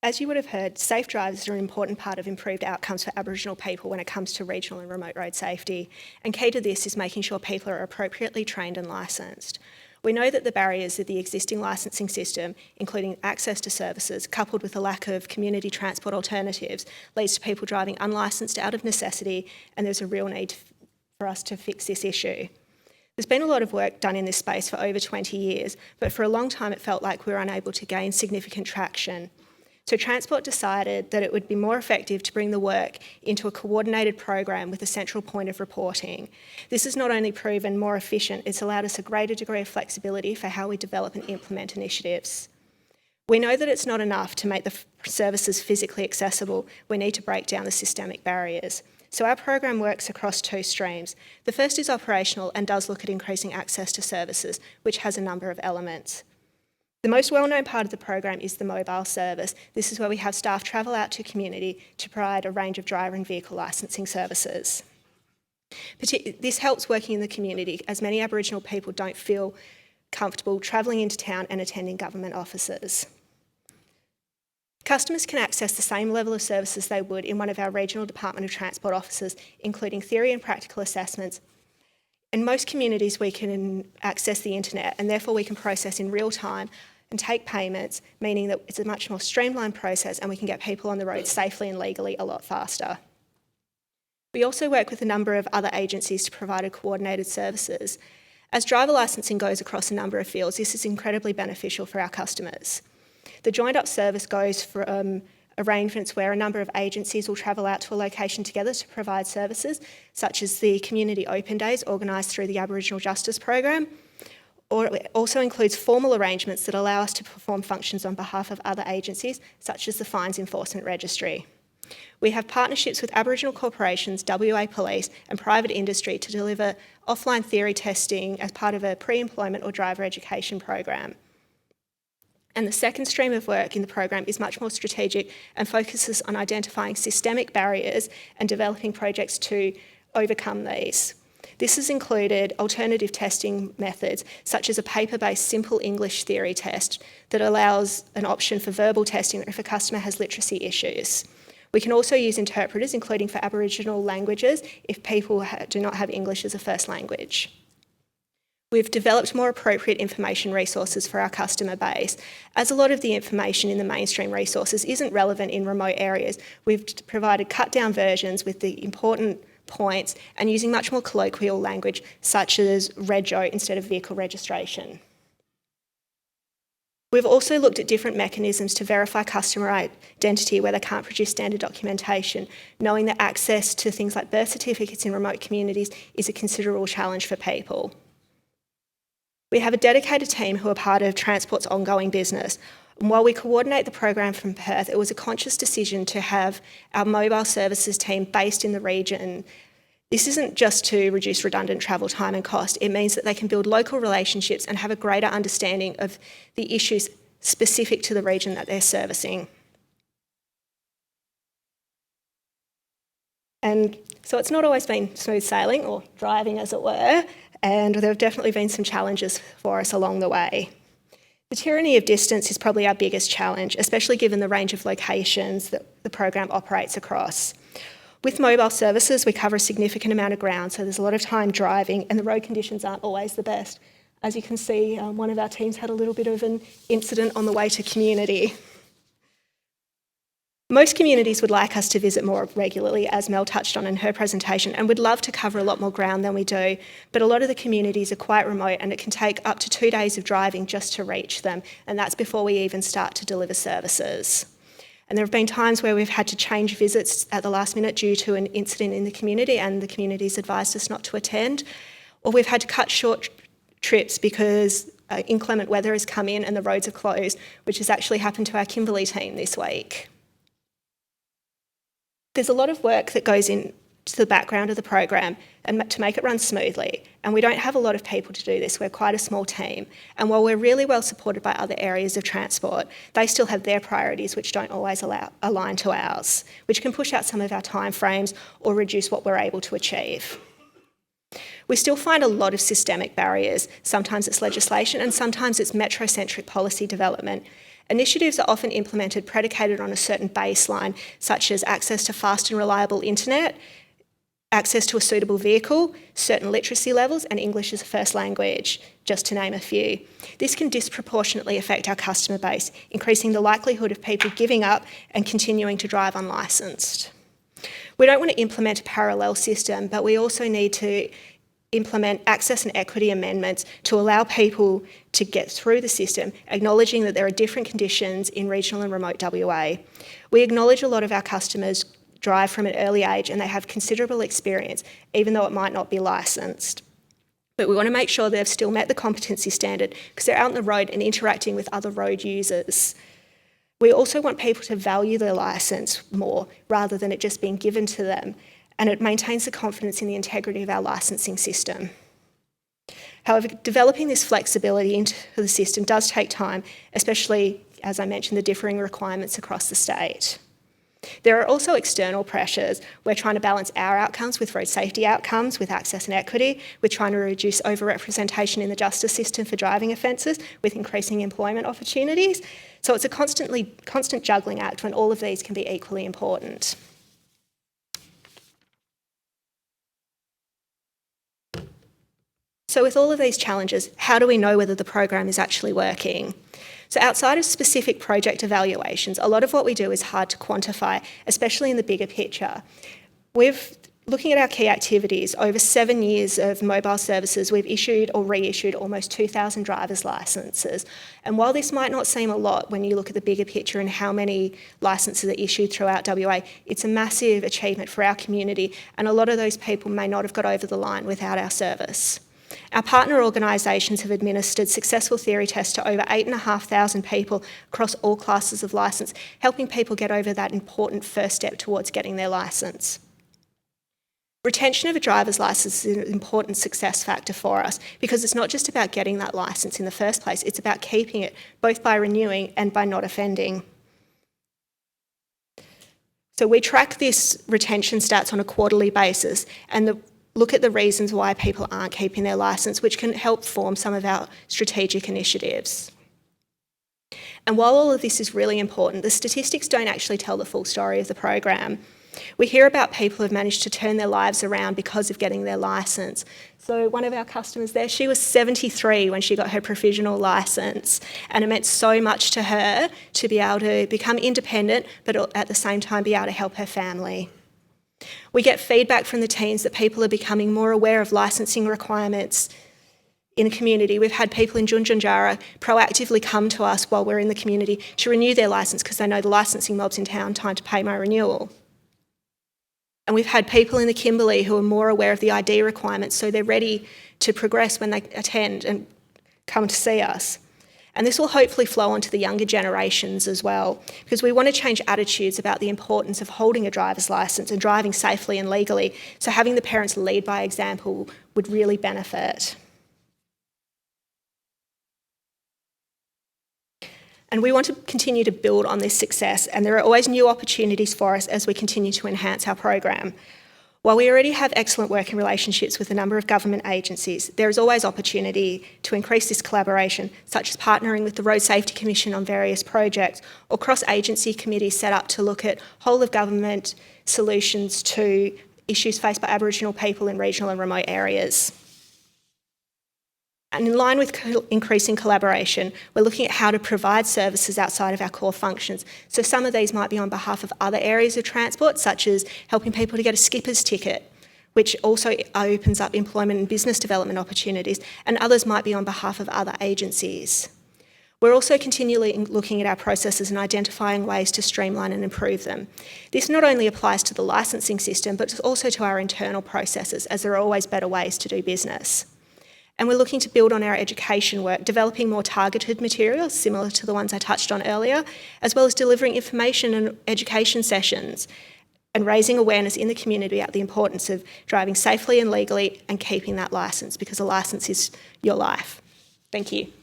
As you would have heard, safe drives are an important part of improved outcomes for Aboriginal people when it comes to regional and remote road safety, and key to this is making sure people are appropriately trained and licensed. We know that the barriers of the existing licensing system, including access to services, coupled with a lack of community transport alternatives, leads to people driving unlicensed out of necessity, and there's a real need for us to fix this issue. There's been a lot of work done in this space for over 20 years, but for a long time it felt like we were unable to gain significant traction. So Transport decided that it would be more effective to bring the work into a coordinated program with a central point of reporting. This has not only proven more efficient, it's allowed us a greater degree of flexibility for how we develop and implement initiatives. We know that it's not enough to make the services physically accessible. We need to break down the systemic barriers. So our program works across two streams. The first is operational and does look at increasing access to services, which has a number of elements. The most well-known part of the program is the mobile service. This is where we have staff travel out to community to provide a range of driver and vehicle licensing services. This helps working in the community, as many Aboriginal people don't feel comfortable travelling into town and attending government offices. Customers can access the same level of services they would in one of our regional Department of Transport offices, including theory and practical assessments. In most communities, we can access the internet and therefore we can process in real time and take payments, meaning that it's a much more streamlined process and we can get people on the road safely and legally a lot faster. We also work with a number of other agencies to provide coordinated services. As driver licensing goes across a number of fields, this is incredibly beneficial for our customers. The joined-up service goes from arrangements where a number of agencies will travel out to a location together to provide services, such as the Community Open Days organised through the Aboriginal Justice Program, or it also includes formal arrangements that allow us to perform functions on behalf of other agencies, such as the Fines Enforcement Registry. We have partnerships with Aboriginal corporations, WA Police and private industry to deliver offline theory testing as part of a pre-employment or driver education program. And the second stream of work in the program is much more strategic and focuses on identifying systemic barriers and developing projects to overcome these. This has included alternative testing methods, such as a paper-based simple English theory test that allows an option for verbal testing if a customer has literacy issues. We can also use interpreters, including for Aboriginal languages, if people do not have English as a first language. We've developed more appropriate information resources for our customer base. As a lot of the information in the mainstream resources isn't relevant in remote areas, we've provided cut-down versions with the important points and using much more colloquial language, such as rego instead of vehicle registration. We've also looked at different mechanisms to verify customer identity where they can't produce standard documentation, knowing that access to things like birth certificates in remote communities is a considerable challenge for people. We have a dedicated team who are part of Transport's ongoing business. And while we coordinate the program from Perth, it was a conscious decision to have our mobile services team based in the region. This isn't just to reduce redundant travel time and cost. It means that they can build local relationships and have a greater understanding of the issues specific to the region that they're servicing. And so it's not always been smooth sailing, or driving as it were, and there have definitely been some challenges for us along the way. The tyranny of distance is probably our biggest challenge, especially given the range of locations that the program operates across. With mobile services, we cover a significant amount of ground, so there's a lot of time driving and the road conditions aren't always the best. As you can see, one of our teams had a little bit of an incident on the way to community. Most communities would like us to visit more regularly, as Mel touched on in her presentation, and would love to cover a lot more ground than we do, but a lot of the communities are quite remote and it can take up to 2 days of driving just to reach them, and that's before we even start to deliver services. And there have been times where we've had to change visits at the last minute due to an incident in the community and the community's advised us not to attend, or we've had to cut short trips because inclement weather has come in and the roads are closed, which has actually happened to our Kimberley team this week. There's a lot of work that goes into the background of the program and to make it run smoothly, and we don't have a lot of people to do this. We're quite a small team, and while we're really well supported by other areas of transport, they still have their priorities which don't always align to ours, which can push out some of our timeframes or reduce what we're able to achieve. We still find a lot of systemic barriers. Sometimes it's legislation and sometimes it's metrocentric policy development. Initiatives are often implemented predicated on a certain baseline, such as access to fast and reliable internet, access to a suitable vehicle, certain literacy levels, and English as a first language, just to name a few. This can disproportionately affect our customer base, increasing the likelihood of people giving up and continuing to drive unlicensed. We don't want to implement a parallel system, but we also need to implement access and equity amendments to allow people to get through the system, acknowledging that there are different conditions in regional and remote WA. We acknowledge a lot of our customers drive from an early age and they have considerable experience, even though it might not be licensed. But we want to make sure they've still met the competency standard because they're out on the road and interacting with other road users. We also want people to value their licence more rather than it just being given to them, and it maintains the confidence in the integrity of our licensing system. However, developing this flexibility into the system does take time, especially, as I mentioned, the differing requirements across the state. There are also external pressures. We're trying to balance our outcomes with road safety outcomes, with access and equity. We're trying to reduce overrepresentation in the justice system for driving offences with increasing employment opportunities. So it's a constant juggling act when all of these can be equally important. So with all of these challenges, how do we know whether the program is actually working? So outside of specific project evaluations, a lot of what we do is hard to quantify, especially in the bigger picture. Looking at our key activities, over 7 years of mobile services, we've issued or reissued almost 2,000 driver's licences. And while this might not seem a lot when you look at the bigger picture and how many licences are issued throughout WA, it's a massive achievement for our community, and a lot of those people may not have got over the line without our service. Our partner organisations have administered successful theory tests to over 8,500 people across all classes of licence, helping people get over that important first step towards getting their licence. Retention of a driver's licence is an important success factor for us because it's not just about getting that licence in the first place, it's about keeping it, both by renewing and by not offending. So we track this retention stats on a quarterly basis and look at the reasons why people aren't keeping their licence, which can help form some of our strategic initiatives. And while all of this is really important, the statistics don't actually tell the full story of the program. We hear about people who have managed to turn their lives around because of getting their licence. So one of our customers there, she was 73 when she got her provisional licence, and it meant so much to her to be able to become independent, but at the same time be able to help her family. We get feedback from the teams that people are becoming more aware of licensing requirements in the community. We've had people in Junjunjara proactively come to us while we're in the community to renew their licence because they know the licensing mob's in town, time to pay my renewal. And we've had people in the Kimberley who are more aware of the ID requirements, so they're ready to progress when they attend and come to see us. And this will hopefully flow onto the younger generations as well, because we want to change attitudes about the importance of holding a driver's licence and driving safely and legally. So having the parents lead by example would really benefit. And we want to continue to build on this success, and there are always new opportunities for us as we continue to enhance our program. While we already have excellent working relationships with a number of government agencies, there is always opportunity to increase this collaboration, such as partnering with the Road Safety Commission on various projects or cross-agency committees set up to look at whole-of-government solutions to issues faced by Aboriginal people in regional and remote areas. And in line with increasing collaboration, we're looking at how to provide services outside of our core functions. So some of these might be on behalf of other areas of transport, such as helping people to get a skipper's ticket, which also opens up employment and business development opportunities, and others might be on behalf of other agencies. We're also continually looking at our processes and identifying ways to streamline and improve them. This not only applies to the licensing system, but also to our internal processes, as there are always better ways to do business. And we're looking to build on our education work, developing more targeted materials similar to the ones I touched on earlier, as well as delivering information and education sessions and raising awareness in the community about the importance of driving safely and legally and keeping that licence, because a licence is your life. Thank you.